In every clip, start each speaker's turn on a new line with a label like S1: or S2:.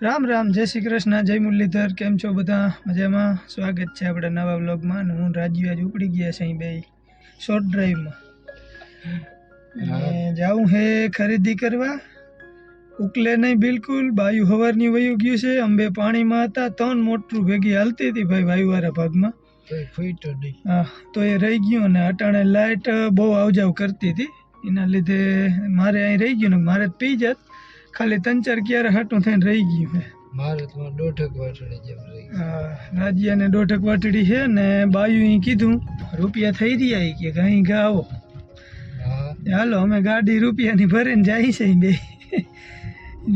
S1: રામ રામ, જય શ્રી કૃષ્ણ, જય મુરલીધર. કેમ છો બધા? મજામાં? સ્વાગત છે આપણા નવા વ્લોગમાં. અને હું રાજ્ય આજ ઉપડી ગયા છે અહીં બે શોર્ટ ડ્રાઈવમાં. અને જાઉં હે ખરીદી કરવા. ઉકલે નહીં બિલકુલ. બાયું હવારની વયું ગયું છે. અંબે પાણીમાં હતા. 3 મોટરું ભેગી હાલતી હતી ભાઈ વાયુવાળા ભાગમાં. હા, તો એ રહી ગયું. અને અટાણે લાઇટ બહુ આવજાવ કરતી હતી. એના લીધે મારે અહીં રહી ગયું ને મારે પી જાત. ખાલી 3-4 ક્યારે હાટું થઈને રહી ગયું છે. મારે તો દોઢક વાટડી જેમ રહી. હા, રાજ્યાને દોઢક વાટડી છે ને બાયું કીધું રૂપિયા થઈ રહ્યા કે કઈ આવો. હાલો અમે ગાડી રૂપિયાની ભરીને જાય છે બે.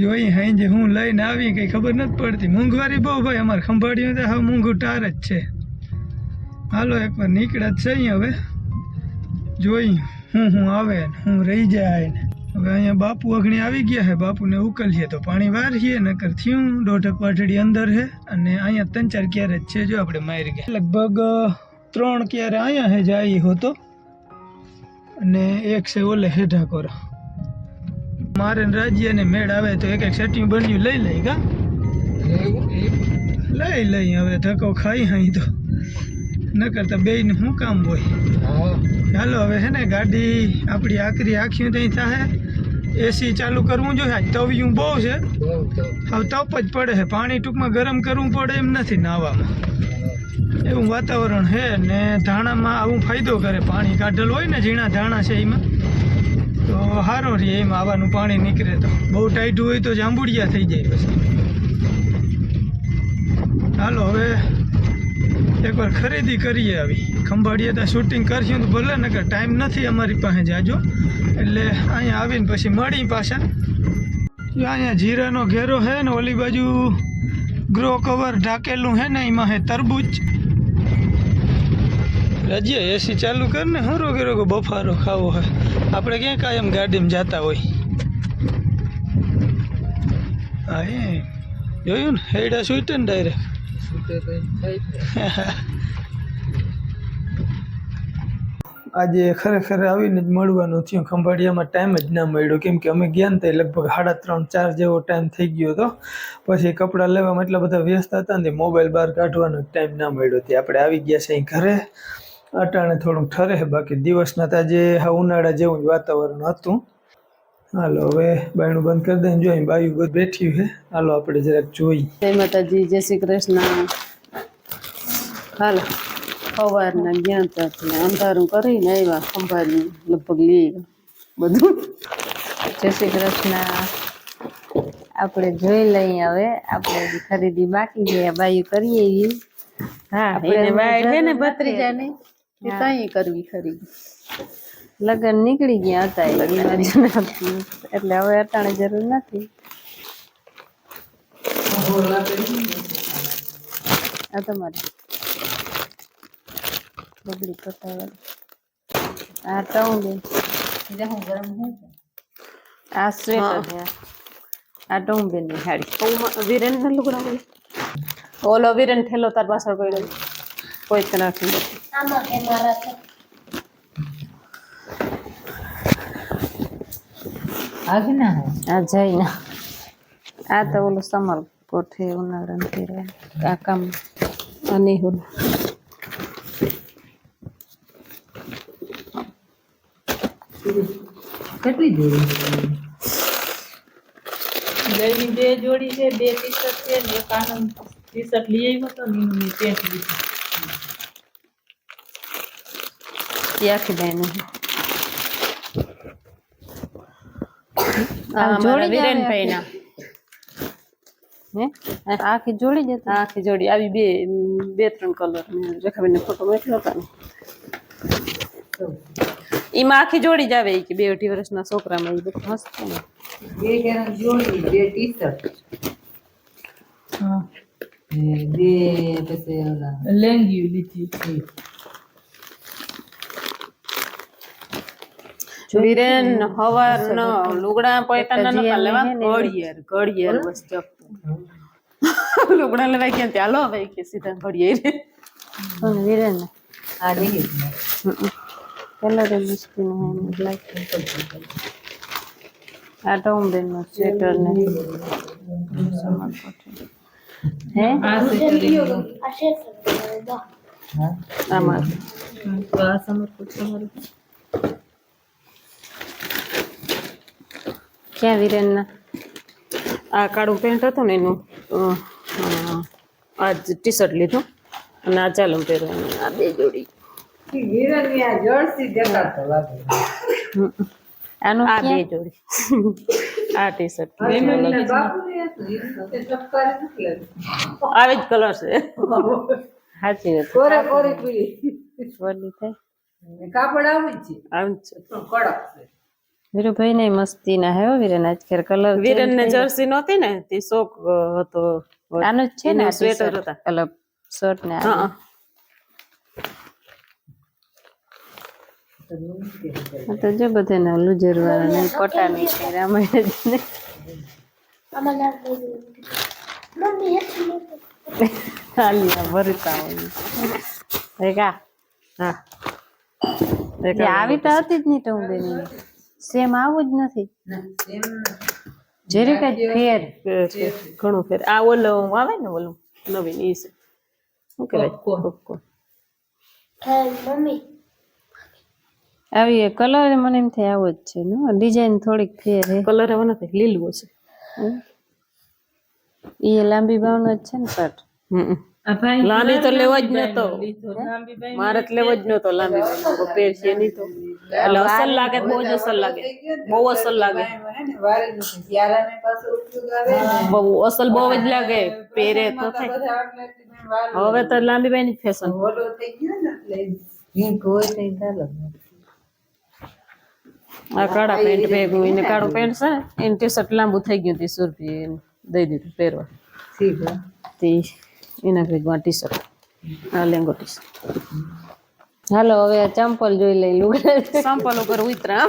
S1: જોઈ હાઈ હું લઈને આવી કઈ ખબર નથી પડતી. મોંઘવારી બહુ ભાઈ અમારે ખંભાળ્યું તો હા મોંઘું ટાર જ છે. હાલો એકવાર નીકળ્યા જ છે હવે જોઈ હું આવે હું રહી જાય ને. હવે અહીંયા બાપુ અગણી આવી ગયા છે. બાપુને ઉકલીએ તો પાણી વારીએ નકર થયું દોઢક વાટડી અંદર છે. અને અહીંયા 3-4 ક્યારે જ છે. જો આપણે મારી ગયા લગભગ 3 ક્યારે અહીંયા છે જાય હોતો અને એક છે ઓલે હેઠા કોરા. મારે રાજ્યને મેળ આવે તો એક સેટિંગ બન્યું લઈ લઈ કા લઈ હવે ધક્કો ખાઈ હાઈ તો ન કરતા બેયને શું કામ હોય. ચાલો હવે હે ને ગાડી આપણી આકરી આખ્યું ત્યાં થાય. એસી ચાલુ કરવું જોઈએ. આજ તવિયું બહુ છે. હવે તપ જ પડે છે. પાણી ટૂંકમાં ગરમ કરવું પડે એમ નથી નાવામાં. એવું વાતાવરણ છે ને ધાણામાં આવું ફાયદો કરે. પાણી કાઢેલ હોય ને ઝીણા ધાણા છે એમાં તો સારો રહે. એમાં આવવાનું પાણી નીકળે તો બહુ ટાઈટ હોય તો જાંબુડિયા થઈ જાય પછી. ચાલો હવે એકવાર ખરીદી કરીએ. આવી ખંભાળીએ તો શૂટિંગ કરશું તો ભલે નકર ટાઈમ નથી અમારી પાસે જાજો. એટલે અહીંયા આવીને પછી મળી પાછા. અહીંયા જીરાનો ઘેરો છે ને ઓલી બાજુ ગ્રો કવર ઢાકેલું છે ને એમાં છે તરબૂચ. રાજ્ય એસી ચાલુ કર ને હરો ઘેરો બફારો ખાવો હોય. આપણે ક્યાં કાયમ ગાડીમાં જતા હોય. હા એ જોયું ને હેડા સુઈટે ને ડાયરેક્ટ. આજે ખરેખર આવીને જ મળવાનું થયું. ખંભાળિયામાં ટાઈમ જ ના મળ્યો કેમ કે અમે ગયા ને લગભગ 3:30-4 જેવો ટાઈમ થઈ ગયો હતો. પછી કપડાં લેવામાં એટલા બધા વ્યસ્ત હતા ને મોબાઈલ બહાર કાઢવાનો ટાઈમ ના મળ્યો. તે આપણે આવી ગયા છે અહીં ઘરે. અટાણે થોડુંક ઠરે બાકી દિવસના તો આજે ઉનાળા જેવું જ વાતાવરણ હતું. હાલો હવે બાયણું બંધ કરી દઈને જોઈ બાયું બધું બેઠ્યું છે. હાલો આપણે જરાક જોઈ.
S2: જય માતાજી, જય શ્રી કૃષ્ણ. હાલો સવારના ગયા હતા અંધારું કરીને આવ્યા. ખંભાળ્યું લગભગ લઈ બધું.
S3: જય શ્રી કૃષ્ણ. આપણે જોઈ લઈએ હવે. આપણે ખરીદી બાકી છે બાયું કરીએ એવી.
S2: હા એને વાય છે ને ભત્રીજાને એ કઈ કરવી ખરીદી.
S3: લગ્ન નીકળી ગયા હતા એ બાજુ એટલે હવે અટાણે જરૂર નથી. આ તમારે બગડી પતાવવા આ ટઉંબે આ સ્વેટર છે. આ ટઉંબે ની સાડી
S2: વીરેન ને લુગડા ઓલો વીરેન ઠેલો તાર પાછળ પડ્યો કોઈ જ નાખી
S3: આ જઈ ના આ તો ઓલું સમર કોઠે ઉનાળા ફેરવા આ કામ
S2: અને હું
S4: કેટલી જોડી
S2: જયની 2 જોડી છે. 2 ટી-શર્ટ છે ને એક આનંદ ટી-શર્ટ લઈ આવ્યો તો ને એની પેન્ટ લીધી.
S3: આખી બેન
S2: જોડી વીરેન ભાઈ ના
S3: હે આખી જોડી જ
S2: આખી જોડી આવી 2-3 કલર રેખાબેન ને ફોટો મોકલ્યો હતા ને એમાં આખી જોડી જ આવે કે 2-2.5 વર્ષના છોકરામાં એ બધું મસ્ત છે ને.
S4: 2 કેરમ જોડી 2 ટી-શર્ટ
S2: હા
S4: 2 પછી ઓલા
S2: લેંગી લીધી. વીરેન હવાર નો લુગડા પૈતાના નતા લેવા. ઘડિયાળ બસ ચપતું લુગડા લેવાય ક્યાં ચાલો હવે કે સીધા ઘડિયાળ
S3: વીરેન
S4: આ ડી
S3: કલર મુશ્કેલ લાઈક આ ટોમબેન નું સ્વેટર ને હે
S4: આ સ્વેટર હા
S2: આમાં
S4: તો આ સમરકોટ તમારું
S3: ક્યાં વિરેનના
S2: આ કાળું પેન્ટ હતું ને એનું આ ટી શર્ટ લીધું અને આ ચાલુ પહેરવાનું આ બે જોડી
S4: વીરાની આ જર્સી દેખાતો લાગે
S3: આનું
S2: આ બે
S3: ક્યાં
S2: જોડી આ ટી શર્ટ
S4: મેમરીના બાપુને હતું એ તો ચપકારી નથી લાગતી
S2: આવી જ કલર છે
S3: સાચી વાત
S4: કોરે કોરી પીળી
S3: વડી થાય
S4: કાપડ આવું જ છે
S2: આવું જ છે
S4: પણ કડક છે
S3: વીરુભાઈ ને મસ્તી ના હે હો વિરેન આજકાલ કલર
S2: વિરેન ને જર્સી નહોતી ને તે શોખ હતો
S3: આનું જ છે ને
S2: એનું સ્વેટર હતા
S3: અલગ શર્ટ ને
S2: હા
S3: આ તો જો બધે ના લુજર વાળા ને પટાની છે રામાયણ ને આલિયા ભરતા હોય રેગા
S2: હા
S3: એ આવી તો હતી જ નહીં ટોમબેન સેમ આવું જ નથી જરીક જ ફેર
S2: ઘણું ફેર આ ઓલું આવે ને ઓલું નવીન ઈ છે શું કહેવાય પોપકોર્ન
S3: આવી કલર મને એમ થાય આવો જ છે ને ડિઝાઇન થોડીક ફેર હે
S2: કલર એવો નથી લીલું છે
S3: એ લાંબી બાવનો જ છે ને શર્ટ
S4: આ ભાઈ
S2: લાંબી તો લેવો જ નતો મારે તો લેવો જ નતો લાંબી પેર છે નહીં તો એટલે અસલ લાગે બહુ જ અસલ લાગે બહુ અસલ લાગે
S4: વારી નથી યારાને પાછો ઉપયોગ આવે ને
S2: બહુ અસલ બહુ જ લાગે પહેરે તો થાય હવે તો લાંબી બાઈ ની ફેશન
S4: ઓલો થઈ ગયો ને એટલે હિંક હોય તો ચાલે
S2: આ કાળા પેન્ટ ભેગું એને કાળું પેન્ટ છે ને એનું ટી શર્ટ લાંબુ થઈ ગયું 30 રૂપિયા દઈ દીધું પહેરવા
S4: ઠીક હે
S2: તે એના ભેગું આ ટી શર્ટ આ લેંગો ટી શર્ટ
S3: હાલો હવે આ ચંપલ જોઈ લઈ લુગડા
S2: સંપલ ઉપર ઉતરા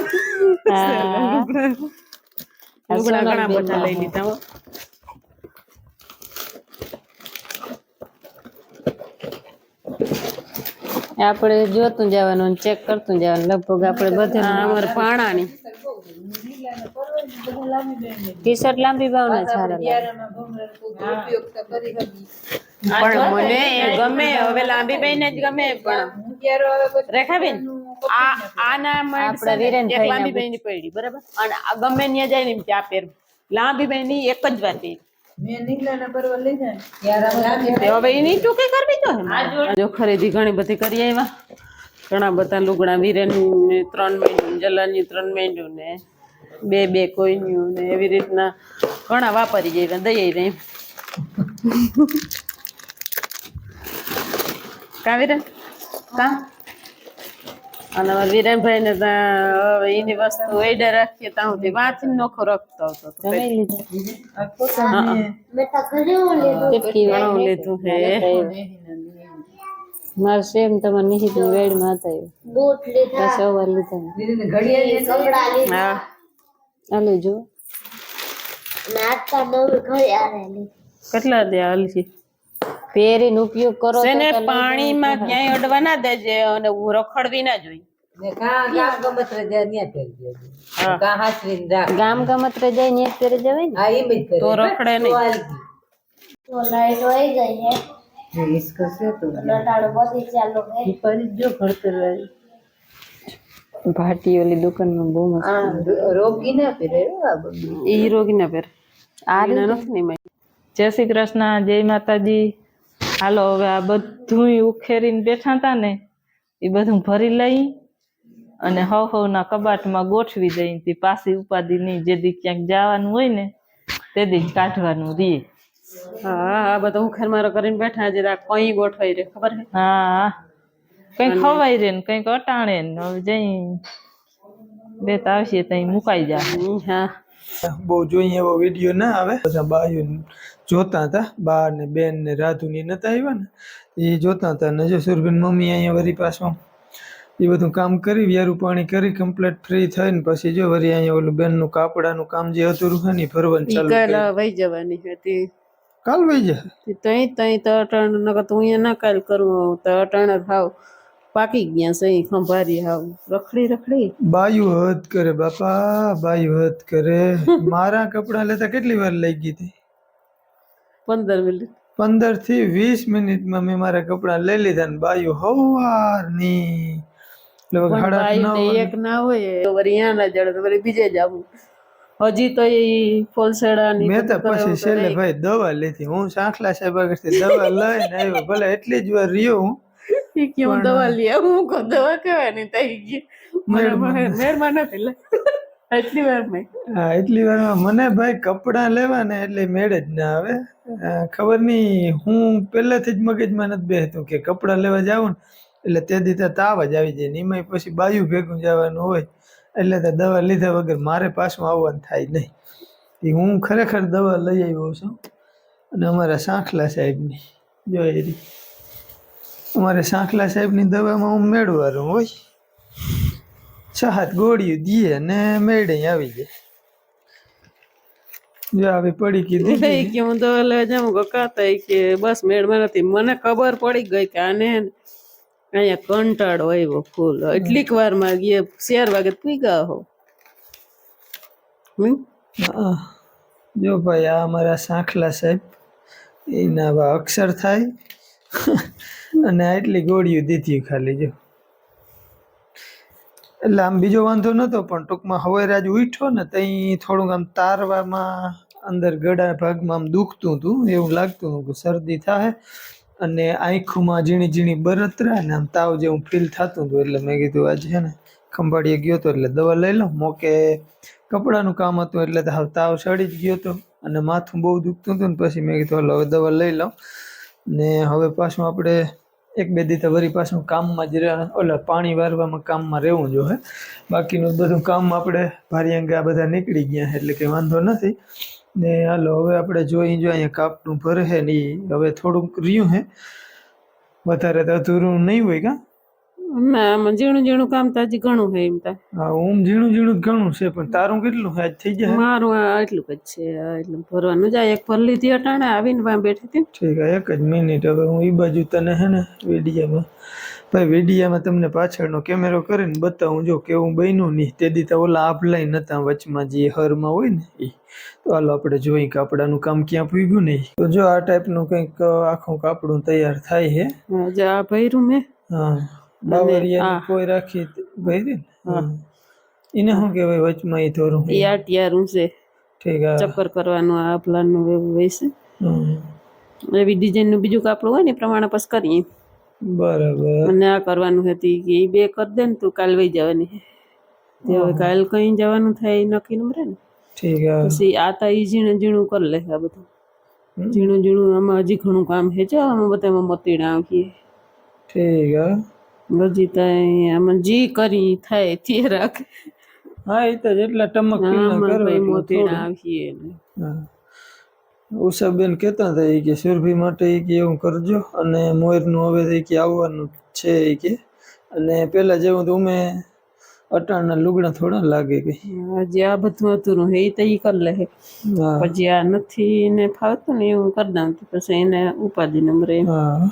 S2: લુગડા ઘણા બધા લઈ લીધા હો
S3: આપણે જોતું જવાનું ચેક કરતું જવાનું લગભગ આપણે બધે
S2: અમારે પાણાની
S3: ટી શર્ટ લાંબી બાવના સારા લાગે
S4: ઉપયોગ તો કરી હતી
S2: પણ મને એ ગમે હવે લાંબી બેન જ ગમે પણ
S4: હું ક્યારે હવે પછી
S2: રેખાબેન આના
S3: આપણા વિરેનભાઈ
S2: એક લાંબી બેન ની પડી બરાબર અને આ ગમે ત્યાં જાય ને એમ કે આ પેર લાંબી બેન ની એક જ વાર પહેરી
S4: મેં નીકળાના પરવા લઈ જાય યાર લાગે
S2: તે હવે એની ટૂંકી કરવી તો જો ખરીદી ઘણી બધી કરી આવ્યા ઘણા બધા લુગડા વિરેન ને 3 મહિનું જલાની 3 મહિનું ને બે કોઈન્યું ને એવી રીતના ઘણા વાપરી જાય દઈ આવી કા વિરેન કા અને અમારા વિરેનભાઈ ને હવે એની વસ્તુ ઓર્ડર રાખીએ ત્યાં સુધી વાંચીને નોખો રખતો હતો
S3: તમે લીધું
S2: ટીપકી ઘણું લીધું હે
S3: મારે સેમ તમારે નિશિત ની વેડ માં હતા બસ ઓવર લીધા
S4: ઘડિયાળ
S2: હા
S3: હાલો જો
S2: કેટલા દે હાલજી
S3: પહેરીને ઉપયોગ કરો તો
S2: તેને પાણીમાં ક્યાંય અડવા ના દેજે અને રખડવી ના જોઈ
S4: ને કાં ગમત રજા ન્યા પહેરી દેજો
S2: હા.
S4: કાં હાચવીને રાખ
S3: ગામ ગમત જાય ને એક પહેરી જવાય ને
S4: હા એમ જ કરે
S2: તો રખડે નહીં
S4: इसको से तो जो घड़तर
S3: ભાટી ઓલી દુકાનમાં બહુ મસ્ત
S4: रोगी ना फिर
S2: ઈ રોગી ના પેર આ નથી ને
S5: જય શ્રી કૃષ્ણ જય માતાજી હાલો હવે આ બધું ઉખેરીને બેઠા હતા ને એ બધું ભરી લઈ અને હવના કબાટમાં ગોઠવી દઈ તે પાછી ઉપાધિ નહીં જે દી ક્યાંક જવાનું હોય ને તે દી જ કાઢવાનું રીએ
S2: હા આ બધું ઉખેર મારો કરીને બેઠા છે કઈ ગોઠવાઈ રે ખબર છે
S5: હા કઈક ખવાય રે ને કઈક અટાણે ને હવે જઈ બે તો આવશે તઈ મુકાઈ જાય
S2: હા
S1: બહુ જોઈએ એવો વિડીયો ના આવે બધા બાયું જોતા હતા બા ને બેન ને રાધુ ની નતા આવ્યા ને એ જોતા હતા ને જો સુરભીન મમ્મી અહીંયા વરી પાછો એ બધું કામ કરી વ્યારું પાણી કરી કમ્પ્લીટ ફ્રી થઈને પછી જો વરી અહીંયા ઓલું બેનનું કાપડાનું કામ જે હતું છે ને ભરવાનું
S2: ઈ
S1: ચાલુ
S2: કાલ
S1: કર્યું.
S2: વહી જવાની હતી
S1: કાલ વહી જાય
S2: તઈ તો અટણ નકર તું અહીંયા ના કાલ કરું તો અટણ થાવ પાકી ગયા છે અહીં ખંભારી હાવ રખડી રખડી.
S1: બાયું હદ કરે બાપા, બાયું હદ કરે. મારા કપડાં લેતા કેટલી વાર લઈ ગઈ હતી?
S2: 15 મિનિટ.
S1: 15 થી 20 મિનિટમાં મેં મારા કપડાં લઈ લીધા ને બાયું હવારની લગભગ
S2: પણ
S1: 8:30
S2: ભાઈ એક ના હોય તો વળી અહીંયા ના જડે તો વળી બીજે જવું. હજી તો એ ફોલસેડા ની
S1: મેં તો પછી છેલ્લે ભાઈ દવા લીધી. હું સાંખલા સાહેબ આગળથી દવા લઈને આવ્યો. ભલે એટલી જ વાર રહ્યો હું.
S2: કે હું દવા લઈ આવું. હું કહું દવા કહેવાની થઈ ગઈ મેળમાં નથી લે એટલી વાર મેં.
S1: હા, એટલી વારમાં મને ભાઈ કપડાં લેવાને એટલે મેળ જ ના આવે. ખબર નહીં, હું પહેલેથી જ મગજમાં નથી બેસતું કે કપડાં લેવા જાઉં ને એટલે તે દીધા તાવ જ આવી જાય. એમાંય પછી બાયું ભેગું જવાનું હોય એટલે તો દવા લીધા વગર મારે પાછું આવવાનું થાય નહીં. એ હું ખરેખર દવા લઈ આવ્યો છું. અને અમારા સાંખલા સાહેબની જોઈ રહી, અમારે સાંખલા સાહેબની દવામાં હું મેળવાનું હોય. 6 ગોળીઓ દીએ ને મેળે આવી જાય. જો આવી પડી કીધી
S2: કે હું દવા લેવા જાઉં કકાતા કે બસ મેળમાં નથી. મને ખબર પડી ગઈ કે આને અહીંયા કંટાળો આવ્યો ફૂલ. એટલીક વાર માં ગયા 4 વાગે પીગા હો.
S1: જો ભાઈ આ અમારા સાંખલા સાહેબ, એના આવા અક્ષર થાય અને આટલી ગોળીઓ દીધી ખાલી. જો એટલે આમ બીજો વાંધો નતો, પણ ટૂંકમાં હવે રાજ ઉઠ્યો ને તઈ થોડુંક આમ તારવામાં અંદર ગળા ભાગમાં આમ દુખતું હતું. એવું લાગતું હતું કે શરદી થાય અને આંખોમાં ઝીણી ઝીણી બળતરા ને આમ તાવ જેવું ફીલ થતું હતું. એટલે મેં કીધું આજે છે ને ખંભાળીએ ગયો હતો એટલે દવા લઈ લઉં. મોકે કપડાનું કામ હતું એટલે તો તાવ ચડી જ ગયો હતો અને માથું બહુ દુખતું હતું ને પછી મેં કીધું હાલો હવે દવા લઈ લઉં. ને હવે પાછું આપણે 1-2 દી તો વળી પાછું કામમાં જ ઓલા પાણી વારવામાં કામમાં રહેવું જોઈએ. બાકીનું બધું કામ આપણે ભારિયાંગા બધા નીકળી ગયા એટલે કંઈ વાંધો નથી. ને હાલો હવે આપણે જોઈ અહીંયા કાપનું ભરે છે ને એ હવે થોડુંક રહ્યું છે, વધારે તો અધૂરું નહીં હોય કા?
S2: ના આમાં ઝીણું ઝીણું કામ તો હજી ઘણું છે એમ તો.
S1: હા, હું ઝીણું ઝીણું ઘણું છે, પણ તારું કેટલું આજ થઈ જાય?
S2: મારું આ એટલું જ છે. એટલું ભરવાનું જાય. એક ભર લીધી અટાણે આવીને વાં બેઠી હતી.
S1: ઠીક છે, 1 જ મિનિટ. હવે હું એ બાજુ તને હે ને વિડીયામાં ભાઈ વિડીયામાં તમને પાછળનો કેમેરો કરીને બતાવું જો કેવું બન્યું નહીં. તે દી તો ઓલા આપલાઈ નતા વચમાં જે હરમાં હોય ને એ. તો હાલો આપણે જોઈએ કાપડાનું કામ ક્યાં પૂગ્યું નહીં. તો જો આ ટાઈપનું કંઈક આખું કાપડું તૈયાર થાય છે.
S2: જો આ ભર્યું મેં.
S1: હા, બાવરિયાની કોઈ રાખી ભરી ને એને શું કહેવાય વચમાં એ થોડું
S2: એ આટિયારું છે.
S1: ઠીક.
S2: ચક્કર કરવાનું આ પ્લાનનું એવું હોય છે. એવી ડિઝાઇનનું બીજું કાપડું હોય ને એ પ્રમાણે પછી કરીએ.
S1: બરાબર.
S2: અને આ કરવાનું હતી કે એ 2 કરી દે ને તું કાલ વહી જવાની. તે હવે કાલ કઈ જવાનું થાય એ નક્કી ન રહે ને.
S1: ઠીક.
S2: પછી આ તો એ ઝીણું ઝીણું કરી લે આ બધું. ઝીણું ઝીણું આમાં હજી ઘણું કામ છે. જો આમાં બધામાં મોતીડા આવીએ.
S1: ઠીક.
S2: હજી તો આમાં જી કરી થાય તે રાખે.
S1: હા, એ તો જેટલા ટમક
S2: આમાં મોતીડા આવીએ.
S1: ઉષાબેન કહેતા હતા એ કે સુરભી માટે એ કે એવું કરજો અને મોરનું હવે કે આવવાનું છે એ કે. અને પેલા જેવું તો અમે અટાણના લુગડા થોડા લાગે કે
S2: હજી આ બધું અધૂરું હે એ તો એ કરી લે. પછી આ નથી ને ફાવતું ને એવું કરી દઉં પછી એને ઉપાધિ નંબરે.
S1: હા,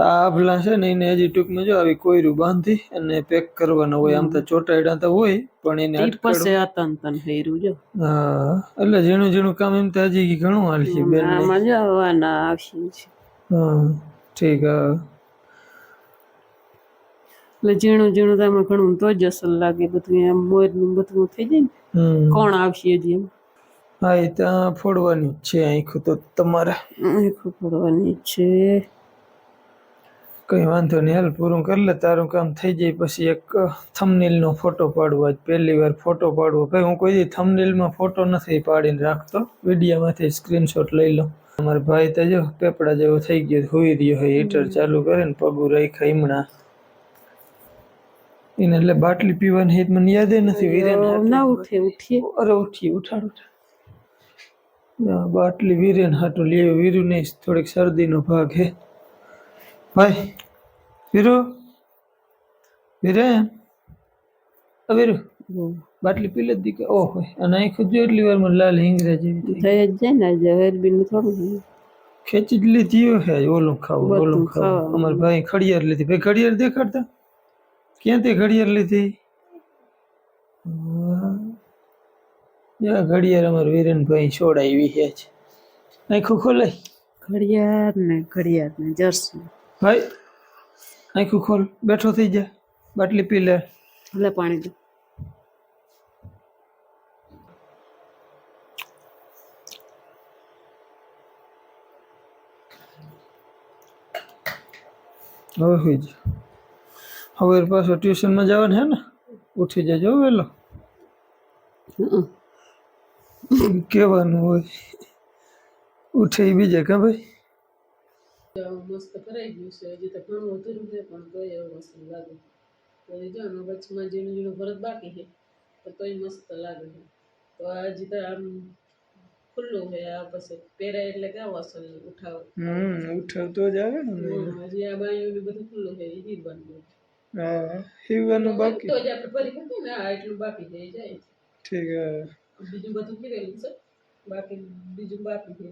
S1: આ ભલા છે ને એને હજી ટૂંકમાં જો આવી કોયરું બાંધી અને પેક કરવાના હોય. આમ તો ચોટાડ્યા તો હોય પણ એને
S2: પછી તન ફેર્યું જો.
S1: હા, એટલે ઝીણું ઝીણું કામ એમ તો હજી ઘણું હાલશે બેન.
S2: આમાં જવાના આવશે.
S1: હા, ઠીક.
S2: એટલે ઝીણું ઝીણું આમાં ઘણું તો જ અસર લાગે. બધું આમ મોરનું બધું થઈ જાય ને. કોણ આવશે હજી એમ?
S1: હા, એ ત્યાં ફોડવાની જ છે આંખું તો તમારે.
S2: આંખું ફોડવાની છે.
S1: કઈ વાંધો નહીં, હાલ પૂરું કરી લે તારું કામ થઈ જાય. પછી એક થંબનેલનો ફોટો પાડવો. આજ પહેલી વાર ફોટો પાડવો. ભાઈ હું કોઈ દી થંબનેલમાં ફોટો નથી પાડીને રાખતો, વિડીયોમાંથી સ્ક્રીનશોટ લઈ લો. અમારા ભાઈ તો જો પેપડા જેવો થઈ ગયો, હોઈ રહ્યો હોય. હીટર ચાલુ કરે ને પગું રાખ્યા હમણાં એને. એટલે બાટલી પીવાની હિત મને યાદ નથી. વીરેન
S2: ના ઉઠે ઉઠીએ.
S1: અરે ઉઠીએ, ઉઠાડ. બાટલી વીરેન હાટું લઈ આવ્યો. વીરુ નહીં, થોડીક શરદીનો ભાગ હે ભાઈ. વીરુ, વીરેન, વીરુ બાટલી પી લે દીકરા. ઓહો, અને આંખું જો એટલી વાર મને લાલ હિંગરા જેવી
S2: થઈ જ જાય ને. જહેરબીન થોડું
S1: ખેંચી જ લીધી હે. ઓલું ખાવું, ઓલું ખાવું. અમારા ભાઈ ઘડિયાળ લીધી. ભાઈ ઘડિયાળ દેખાડતા. ક્યાંથી ઘડિયાળ લીધી? ઘડિયાળ અમારે વિરેનભાઈ છોડાવી છે. આખું ખોલાય
S2: ઘડિયાળ ને જર્સી
S1: ભાઈ, આખું ખોલ, બેઠો થઈ જા, બાટલી પી લે.
S2: ભલે પાણી દે.
S1: હવે સુઈ જા. હવે પાછો ટ્યુશનમાં જવાનું હે ને? ઉઠી જજો વહેલો. કહેવાનું હોય ઉઠે એ બીજે કા ભાઈ.
S2: મસ્ત કરાઈ ગયું છે. હજી તો ઘણું અધૂરું છે પણ તોય એવું મસ્ત લાગે. તો જો આમાં વચમાં ઝીણું ભરત બાકી છે તો તોય મસ્ત લાગે છે. તો હજી તો આમ ખુલ્લું છે. આ પછી પહેરાય એટલે ગાવ અસલ ઉઠાવ.
S1: ઉઠાવતો જ આવે ને.
S2: હજી આ બાયું બધું ખુલ્લું છે એ હીરવાનું.
S1: હા, હીવાનું બાકી.
S2: તો જ આપણે ફરી શકીએ ને. આ એટલું બાકી થઈ જાય.
S1: ઠીક હે.
S2: બીજું બધું કરેલું છે. બાકી બીજું બાકી છે.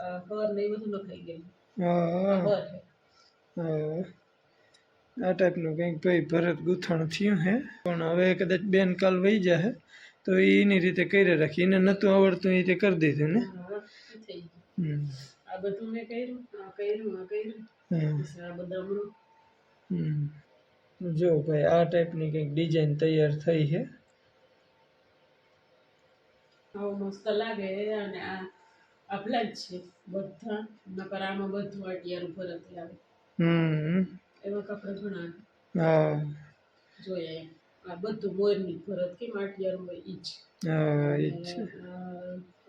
S2: આ હર ને એ બધું નખાઈ ગયું.
S1: હા
S2: હર છે.
S1: હા, આ ટાઈપનું કંઈક ભાઈ ભરત ગૂંથણ થયું હે. પણ હવે કદાચ બેન કાલ વહી જાય તો એની રીતે કરી રાખી. એને નહોતું આવડતું એ રીતે કરી દીધું ને.
S2: થઈ ગયું. આ બધું મેં કર્યું. આ કર્યું. આ કર્યું. આ બધા હમણાં.
S1: જો ભાઈ આ ટાઈપની કંઈક ડિઝાઇન તૈયાર થઈ છે.
S2: આવું મસ્ત લાગે. અને આ આપલા જ છે બધા. નકર આમાં બધું અટિયારું ભરત આવે. એવા કપડા ઘણા
S1: હા
S2: જોયા. આ બધું મોરની ભરત કેમ અટિયારું હોય ઈ જ.
S1: હા એ જ છે.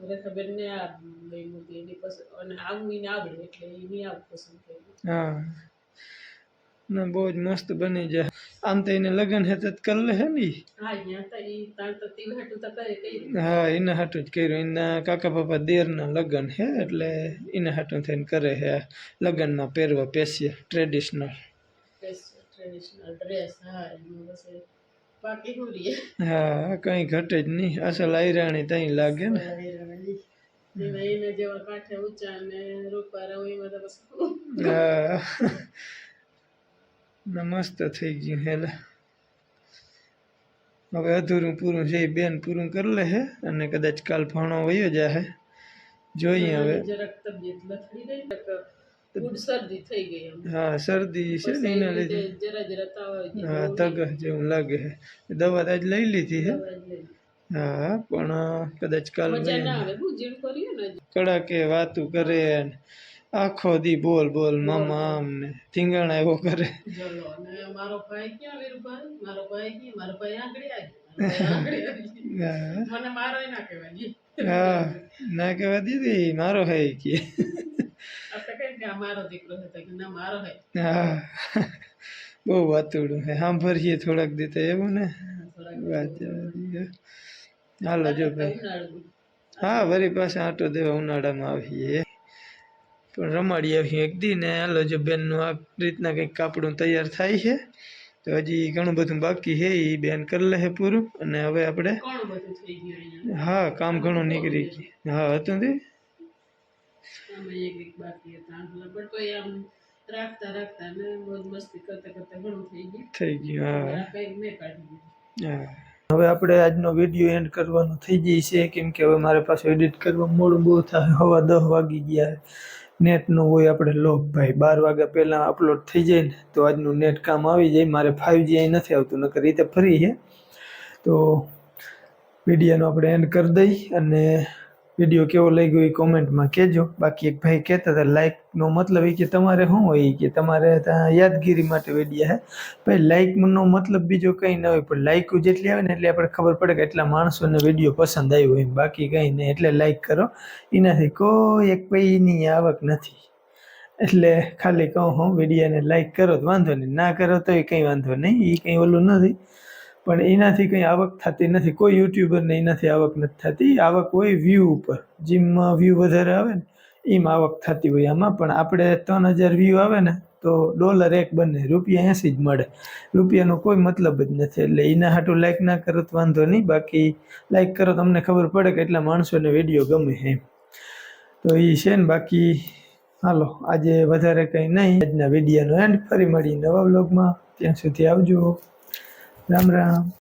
S2: રેખાબેન ને આ લઈ મૂકી એની પસંદ. અને આવું એને આવડે એટલે એની આવું પસંદ કરી.
S1: હા ના, બહુ જ મસ્ત બની જાય. આમ તો એને લગ્ન હે તો કરી લે હે ને.
S2: હા અહીંયા તો એ તાર તો તીવ હાટું તો કરે કઈ.
S1: હા, એના હાટું જ કર્યું. એના કાકા બાપા દેરના લગ્ન હે એટલે એના હાટું થઈને કરે હે. લગ્નમાં પહેરવા સ્પેશિયલ ટ્રેડિશનલ
S2: ડ્રેસ. હા એમાં બસ બાકી શું રહીએ.
S1: હા, કંઈ ઘટે જ નહીં. અસલ આયરાણી તઈ લાગે ને.
S2: એને જેવા કાંઠે ઊંચા ને રૂપારા હોય એમાં તો પછી
S1: હા ના, મસ્ત થઈ ગયું હેલા. હવે અધૂરું પૂરું છે. બેન પૂરું કરી લે હે અને કદાચ કાલ ભણો વયો જાય. જોઈએ હવે.
S2: જરાક તબિયત લથડી ગઈ. ફૂડ શરદી થઈ ગઈ એમ.
S1: હા, શરદી છે ને એના લીધે.
S2: જરા જરા તાવ આવી ગયો.
S1: હા, તગ જેવું લાગે છે. દવા આજ લઈ લીધી હે. હા, પણ કદાચ કાલ
S2: મજા ના આવે. બહુ જીણ કર્યું ને.
S1: કડાકે વાતું કરે ને આખો દી બોલ બોલ મામા આમ ને ધીંગાણા એવો કરે.
S2: ચલો ને મારો ભાઈ ક્યાં વીરભાઈ? મારો ભાઈ ક્યાં? મારો ભાઈ આંગળી આવી. મને મારો ના કહેવાય.
S1: હા, ના કહેવા દીધી મારો હે કે.
S2: આપણે કઈ કે મારો દીકરો છે કે ના મારો હે.
S1: હા, બહુ વાતુડું હે. સાંભળીએ થોડાક દીધા એવું ને. વાત હાલો જો ભાઈ. હા, વળી પાછા આટો દેવા ઉનાળામાં આવીએ. પણ રમાડી આવીએ એક દી ને. હાલો જો બેનનું આ રીતના કંઈક કાપડું તૈયાર થાય છે. તો હજી ઘણું બધું બાકી છે. એ બેન કરી લે પૂરું. અને હવે આપણે હા, કામ ઘણું નીકળી ગયું. હા હતું ને. થઈ ગયું. હા હા, હવે આપણે આજનો વિડીયો એન્ડ કરવાનો થઈ જાય છે. કેમ કે હવે મારે પાછું એડિટ કરવા મોડું બહુ થાય. 10:15 વાગી ગયા. નેટનું હોય આપણે લોક ભાઈ. 12 વાગ્યા પહેલાં અપલોડ થઈ જાય ને તો આજનું નેટ કામ આવી જાય. મારે 5G અહીં નથી આવતું, નકર રીતે ફ્રી છે. તો વિડીયોનો આપણે એન્ડ કરી દઈ. અને વિડીયો કેવો લાગ્યો એ કોમેન્ટમાં કહેજો. બાકી એક ભાઈ કહેતા હતા લાઇકનો મતલબ એ કે તમારે શું હોય કે તમારે ત્યાં યાદગીરી માટે વિડીયો હે. ભાઈ લાઇકનો મતલબ બીજો કંઈ ન હોય, પણ લાઇક જેટલી આવે ને એટલે આપણે ખબર પડે કે એટલા માણસોને વિડીયો પસંદ આવ્યો હોય. બાકી કંઈ નહીં. એટલે લાઇક કરો. એનાથી કોઈ એક પૈસાની આવક નથી. એટલે ખાલી કહું હું વિડીયોને લાઇક કરો તો વાંધો નહીં, ના કરો તો એ કંઈ વાંધો નહીં. એ કંઈ ઓલું નથી. પણ એનાથી કંઈ આવક થતી નથી. કોઈ યુટ્યુબરને એનાથી આવક નથી થતી. આવક હોય વ્યૂ ઉપર. જીમમાં વ્યૂ વધારે આવે ને એમાં આવક થતી હોય. આમાં પણ આપણે 3000 વ્યૂ આવે ને તો $1 બને, ₹80 જ મળે. રૂપિયાનો કોઈ મતલબ જ નથી. એટલે એના હાટું લાઇક ના કરો તો વાંધો નહીં. બાકી લાઇક કરો તો અમને ખબર પડે કે એટલા માણસોને વિડીયો ગમે એમ. તો એ છે ને. બાકી હાલો આજે વધારે કંઈ નહીં. આજના વિડીયોનો એન્ડ. ફરી મળી નવા વ્લોગમાં. ત્યાં સુધી આવજો. રામ રામ.